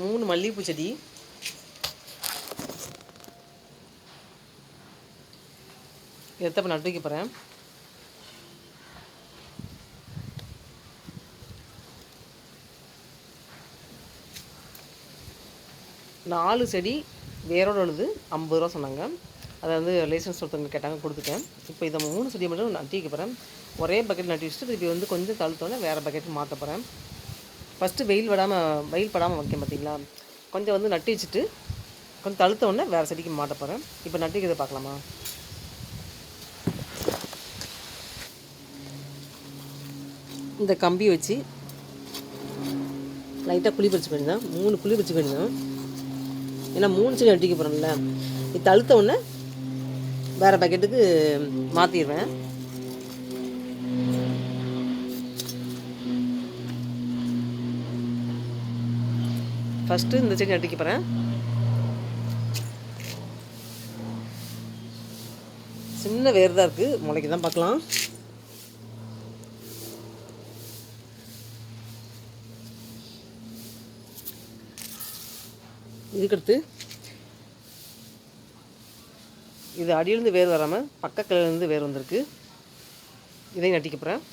3 மல்லிகைப்பூ செடி, எடுத்து இப்போ நட்டு வைக்க போகிறேன். நாலு செடி வேரோடு உள்ளது 50 ரூபா சொன்னாங்க. அதை வந்து லைசன்ஸ் ஒருத்தவங்க கேட்டாங்க, கொடுத்துட்டேன். இப்போ இதை 3 செடியை மட்டும் நட்டி வைக்க போகிறேன். ஒரே பக்கெட் நட்டி வச்சுட்டு திருப்பி வந்து கொஞ்சம் தழுத்தோன்னே வேறு பக்கெட்டுக்கு மாற்ற போகிறேன். ஃபஸ்ட்டு வெயில் படாமல் வைக்கேன் பார்த்தீங்களா. கொஞ்சம் வந்து நட்டி வச்சுட்டு கொஞ்சம் தழுத்தோடனே வேறு செடிக்கு மாட்ட போகிறேன். இப்போ நட்டி வைக்கிறத பார்க்கலாமா. இந்த கம்பி வச்சு லைட்டாக குழி பறிச்சு வேண்டியதான், 3 குழி பறிச்சு வேண்டியதான். ஏன்னா 3 செடி நட்டிக்க போகிறோம்ல, இது தழுத்த உடனே வேறு பக்கெட்டுக்கு மாற்றிடுவேன். ஃபஸ்ட்டு இந்த செடி நட்டிக்க போகிறேன். சின்ன வேர் தான் இருக்குது, முளைக்கு தான் பார்க்கலாம். இதுக்கடுத்து இது அடியிலேருந்து வேர் வராமல் பக்கத்துலேருந்து வேர் வந்திருக்கு, இதையும் நட்டிக்க போகிறேன்.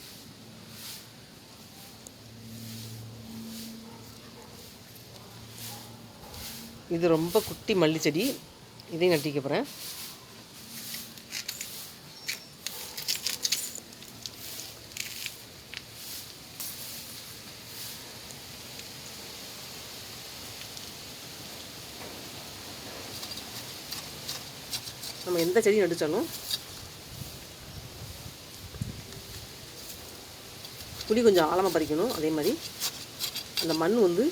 இது ரொம்ப குட்டி மல்லி செடி, இதையும் நட்டிக்க போகிறேன். நம்ம எந்த செடி நடித்தாலும் குழி கொஞ்சம் ஆழமாக பறிக்கணும். அதே மாதிரி அந்த மண் வந்து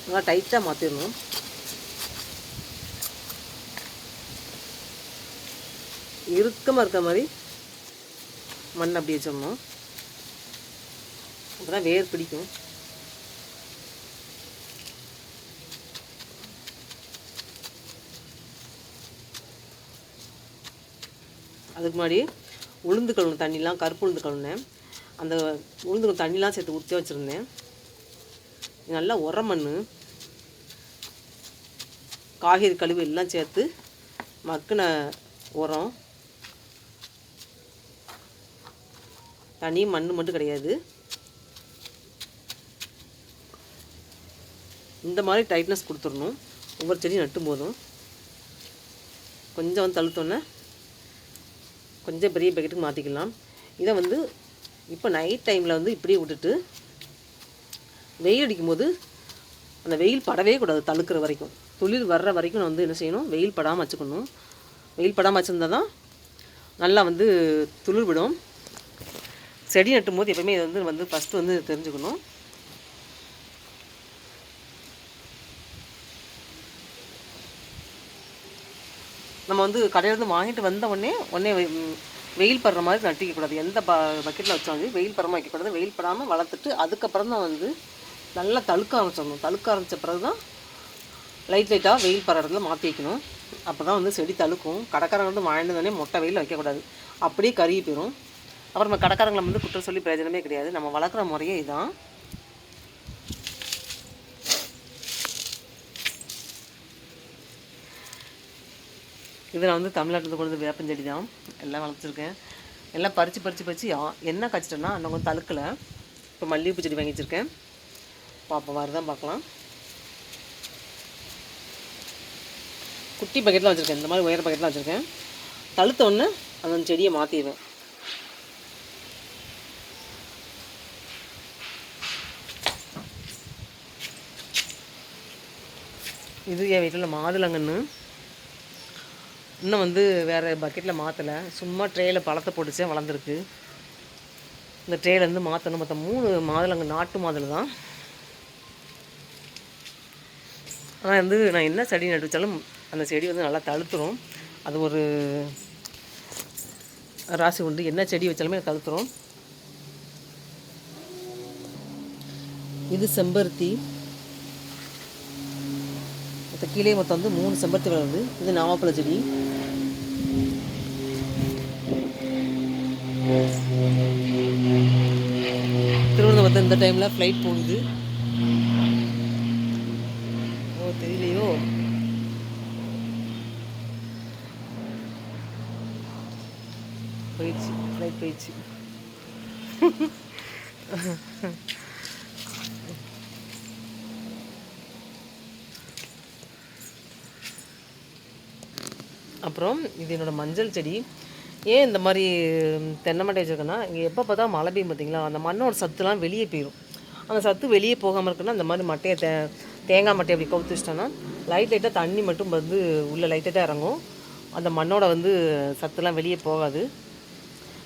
நல்லா டைட்டாக மாற்றிடணும். இறுக்கமாக இருக்கிற மாதிரி மண் அப்படி வச்சிடணும். அப்போ தான் வேர் பிடிக்கும். அதுக்கு முன்னாடி உளுந்து கழுவுன தண்ணிலாம், கருப்பு உளுந்து கழுவுனேன். அந்த உளுந்து தண்ணிலாம் சேர்த்து ஊற்றி வச்சுருந்தேன். நல்லா உர மண், காய்கறி கழிவு எல்லாம் சேர்த்து மக்கின உரம், தனி மண் மட்டும் கிடையாது. இந்த மாதிரி டைட்னஸ் கொடுத்துடணும் ஒவ்வொரு செடி நட்டும் போதும். கொஞ்சம் வந்து தழுத்தோன்னே கொஞ்சம் பெரிய பக்கெட்டுக்கு மாற்றிக்கலாம். இதை வந்து இப்போ நைட் டைமில் வந்து இப்படியே விட்டுட்டு வெயில் அடிக்கும்போது அந்த வெயில் படவே கூடாது. தழுக்கிற வரைக்கும், துளிர் வர்ற வரைக்கும் நான் வந்து என்ன செய்யணும், வெயில் படாமல் வச்சுக்கணும். வெயில் படாமல் வச்சுருந்தா தான் நல்லா வந்து துளிர் விடும். செடி நட்டும் போது எப்போயுமே இதை வந்து ஃபஸ்ட்டு வந்து தெரிஞ்சுக்கணும். நம்ம வந்து கடையிலேருந்து வாங்கிட்டு வந்த உடனே வெயில் படுற மாதிரி நட்டிக்கக்கூடாது. எந்த பக்கெட்டில் வச்சாலும் வெயில் படாமல் வைக்கக்கூடாது. வெயில் படாமல் வளர்த்துட்டு அதுக்கப்புறம் தான் வந்து நல்லா தழுக்க ஆரம்பிச்சிடணும். தழுக்க ஆரம்பித்த பிறகு தான் லைட்டாக வெயில் படுற இடத்துல மாற்றி வைக்கணும். அப்போ தான் வந்து செடி தழுக்கும். கடைக்காரங்க வந்து வாங்கிட்டு மொட்டை வெயில் வைக்கக்கூடாது, அப்படியே கருகி போயிடும். அப்புறம் நம்ம கடைக்காரங்களை வந்து குற்றம் சொல்லி பிரயோஜனமே கிடையாது. நம்ம வளர்க்குற முறையே இதுதான். இது நான் வந்து தமிழ்நாட்டில் கொண்டு வந்து வேப்பஞ்செடி தான் எல்லாம் வளர்த்துருக்கேன். எல்லாம் பறித்து என்ன காய்ச்சிட்டேன்னா இன்னும் கொஞ்சம் தழுக்கலை. இப்போ மல்லிகைப்பூ செடி வாங்கி வச்சுருக்கேன். பார்ப்போம், வருதான் பார்க்கலாம். குட்டி பக்கெட்லாம் வச்சுருக்கேன், இந்த மாதிரி உயர பக்கெட்லாம் வச்சுருக்கேன். தழுத்த ஒன்று அந்த செடியை மாற்றிடுவேன். இது என் வீட்டில் மாதுளங்கன்று இன்னும் வந்து வேறு பக்கெட்டில் மாற்றலை. சும்மா ட்ரேயில் பழத்தை போட்டுச்சே வளர்ந்துருக்கு. இந்த ட்ரேலேருந்து மாற்றணும். மொத்தம் 3 மாதுளங்கன்று, நாட்டு மாதுளை தான். ஆனால் வந்து நான் என்ன செடி நட்டு வச்சாலும் அந்த செடி வந்து நல்லா தழுத்துரும். அது ஒரு ராசி உண்டு. என்ன செடி வச்சாலுமே தழுத்துரும். இது செம்பருத்தி. மற்ற கீழே மொத்தம் வந்து 3 செம்பருத்தி வளருது. இது நாவப்பழ செடி. திருவனந்தபுரத்தில் இந்த டைமில் ஃப்ளைட் போகுது. தெரியலையோ. போயிடுச்சு, லைட் போயிடுச்சு. அப்புறம் இது என்னோடய மஞ்சள் செடி. ஏன் இந்த மாதிரி தென்னை மட்டை வச்சுருக்கேன்னா, இங்கே எப்போ பார்த்தா மழை பெய்யும் பார்த்தீங்களா, அந்த மண்ணோட சத்துலாம் வெளியே போயிடும். அந்த சத்து வெளியே போகாமல் இருக்குன்னா இந்த மாதிரி மட்டையை தேங்காய் மட்டையை அப்படி கவுத்து வச்சிட்டோன்னா லைட்டாக தண்ணி மட்டும் வந்து உள்ளே லைட்டாக இறங்கும். அந்த மண்ணோட வந்து சத்துலாம் வெளியே போகாது.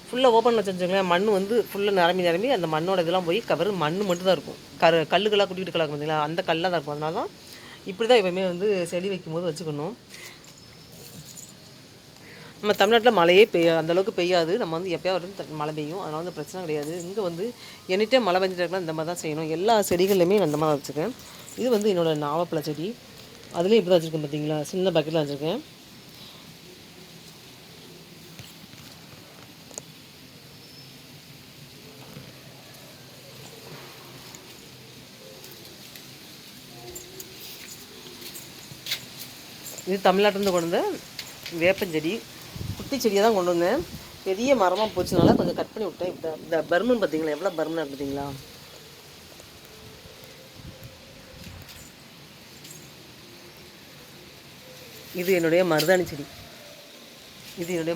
ஃபுல்லாக ஓப்பன் வச்சுருங்களேன், மண் வந்து ஃபுல்லாக நிரம்பி அந்த மண்ணோட இதெல்லாம் போய் வெறும் மண் மட்டும் தான் இருக்கும். கல்லுக்கெல்லாம் குட்டிக்கிட்டு கலக்கும் பார்த்தீங்களா, அந்த கல்லாக தான் இருக்கும். அதனால தான் இப்படி தான் எப்போயுமே வந்து செடி வைக்கும்போது வச்சுக்கணும். நம்ம தமிழ்நாட்டில் மழையே அந்தளவுக்கு பெய்யாது. நம்ம வந்து எப்போயாவது மழை பெய்யும், அதனால் வந்து பிரச்சனை கிடையாது. இங்கே வந்து என்கிட்ட மழை பெஞ்சிட்டு இருக்கலாம், இந்த மாதிரி தான் செய்யணும். எல்லா செடிகள்லையுமே நான் இந்த மாதிரி வச்சுருக்கேன். இது வந்து என்னோடய நாவப்பழ செடி. அதுலேயும் இப்படி தான் வச்சுருக்கேன் பார்த்தீங்களா, சின்ன பக்கெட்டில் வச்சுருக்கேன். இது தமிழ்நாட்டிலேருந்து கொண்டு வந்த வேப்பஞ்செடி. குட்டி செடியை தான் கொண்டு வந்தேன். பெரிய மரமாக போச்சுனால கொஞ்சம் கட் பண்ணி விட்டேன். இந்த பர்மன் பார்த்தீங்களா, எவ்வளோ பர்மனாக பார்த்தீங்களா. இது என்னுடைய மருதாணி செடி. இதையும்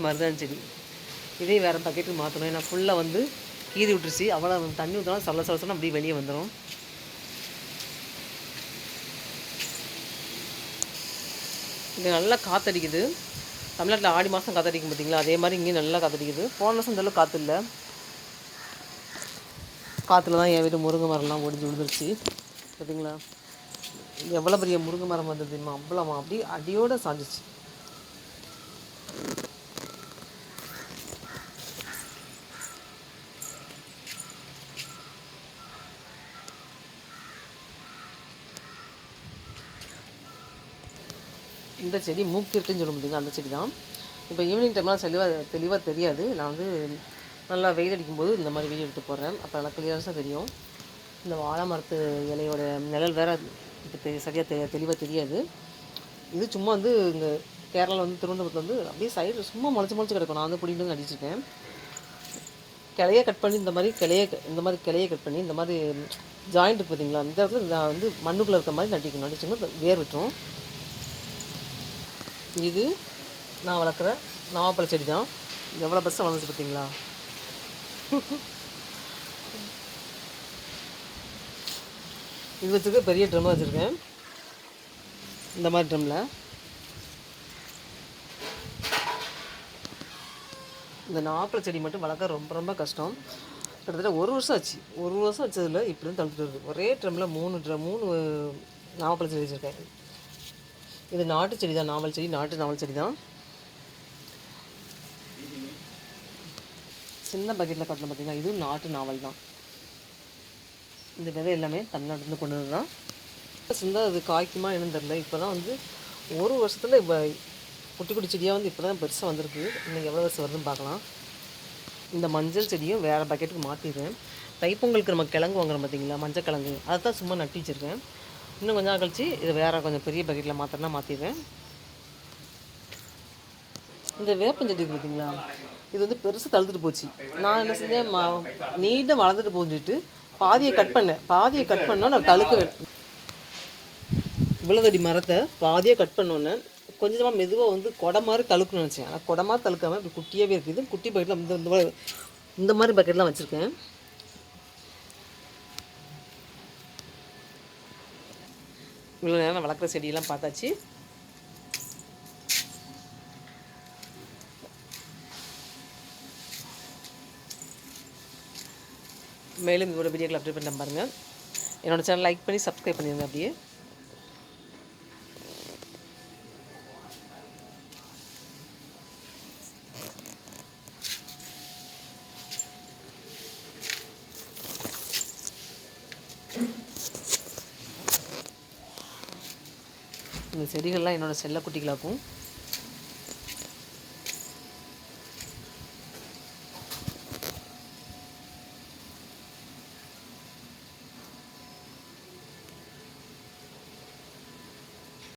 வேறு பக்கெட்டுக்கு மாற்றணும். ஏன்னா ஃபுல்லாக வந்து கீறி விட்டுருச்சு. அவ்வளோ தண்ணி ஊற்றினாலும் சலசலன்னு அப்படியே வெளியே வந்துடும். இங்கே நல்லா காற்றடிக்குது. தமிழ்நாட்டில் ஆடி மாதம் காற்றடிக்கும் பார்த்தீங்களா, அதே மாதிரி இங்கேயும் நல்லா காற்றடிக்குது. போன வருஷம் இந்தளவுக்கு காற்று இல்லை. காற்றுல தான் என் வீட்டு முருங்கை மரம்லாம் ஒடிஞ்சு விழுந்துருச்சு பார்த்தீங்களா. எவ்வளோ பெரிய முருங்கை மரம் வந்தது தெரியுமா, அவ்வளோ அப்படி அடியோடு சாஞ்சிச்சு. இந்த செடி மூக்கிட்டுன்னு சொல்ல முடியுங்க, அந்த செடி தான். இப்போ ஈவினிங் டைம்லாம் தெளிவாக தெரியாது. நான் வந்து நல்லா வெயில் அடிக்கும்போது இந்த மாதிரி வீடியோ எடுத்து போடுறேன். அப்போ நல்லா கிளியர்ஸாக தெரியும். இந்த வாழை மரத்து இலையோட நிழல் வேறு இப்போ சரியாக தெளிவாக தெரியாது. இது சும்மா வந்து இங்கே கேரளாவில் வந்து திருவனந்தபுரத்தில் வந்து அப்படியே சைடு சும்மா முளைச்சி கிடக்கும். நான் வந்து பிடிட்டு வந்து அடிச்சிருக்கேன். கிளையை கட் பண்ணி இந்த மாதிரி கிளையை கட் பண்ணி இந்த மாதிரி ஜாயிண்ட் இருக்குது பார்த்தீங்களா, இந்த இடத்துல நான் வந்து மண்ணுக்குள்ளே இருக்க மாதிரி நடிச்சுங்க வேர் விட்டுரும். இது நான் வளர்க்குற நாவப்பழ செடி தான். எவ்வளோ பெருசாக வளர்ந்துச்சு பார்த்தீங்களா. இது வச்சுருக்க பெரிய ட்ரம்மாக வச்சுருக்கேன். இந்த மாதிரி ட்ரம்மில் இந்த நாவப்பழ செடி மட்டும் வளர்க்க ரொம்ப கஷ்டம். கிட்டத்தட்ட ஒரு வருஷம் வச்சதில் இப்படி தான் தடுத்துட்டு வருது. ஒரே ட்ரம்மில் மூணு நாவப்பழ செடி வச்சுருக்கேன். இது நாட்டு செடி தான், நாட்டு நாவல் செடி தான். சின்ன பக்கெட்டில் கட்டணும் பார்த்தீங்கன்னா, இதுவும் நாட்டு நாவல் தான். இந்த விதை எல்லாமே தமிழ்நாட்டிலேருந்து கொண்டு வந்து தான். சின்னதாக அது காய்க்குமா என்னன்னு தெரில. இப்போ தான் வந்து ஒரு வருஷத்தில் இப்போ குட்டி செடியாக வந்து இப்போ தான் பெருசாக வந்திருக்கு. இன்னைக்கு எவ்வளோ வருஷம் வருதுன்னு பார்க்கலாம். இந்த மஞ்சள் செடியும் வேறு பக்கெட்டுக்கு மாற்றிடுவேன். தைப்பொங்கலுக்கு நம்ம கிழங்கு வாங்குறோம் பார்த்தீங்களா, மஞ்சள் கிழங்கு, அதை தான் சும்மா நட்டி வச்சுருக்கேன். இன்னும் கொஞ்சம் கழிச்சு இதை வேறு கொஞ்சம் பெரிய பக்கெட்டில் மாற்றிடுவேன். இந்த வேப்பஞ்செடி பார்த்தீங்களா, இது வந்து பெருசு தழுத்துட்டு போச்சு. நான் என்ன செஞ்சேன், நீட்டாக வளர்ந்துட்டு போஞ்சிட்டு பாதியை கட் பண்ணோம். நான் தழுக்க இவ்வளோதடி மரத்தை பாதியாக கட் பண்ணோன்னே கொஞ்சமாக மெதுவாக வந்து கொடை மாதிரி தழுக்கணும்னு நினச்சேன். ஆனால் கொடை மாதிரி தழுக்காமல் இப்படி குட்டியாகவே இருக்குது. குட்டி பக்கெட்டில் இந்த மாதிரி பக்கெட்லாம் வச்சுருக்கேன். இவ்வளோ நேரம் வளர்க்குற செடியெல்லாம் பார்த்தாச்சு. மேலும் இதோட வீடியோக்களை அப்டேட் பண்ண பாருங்கள். என்னோடய சேனல் லைக் பண்ணி சப்ஸ்கிரைப் பண்ணிடுங்க. அப்படியே இந்த செடிகள்லாம் என்னோடய செல்ல குட்டிகளாக்கும்.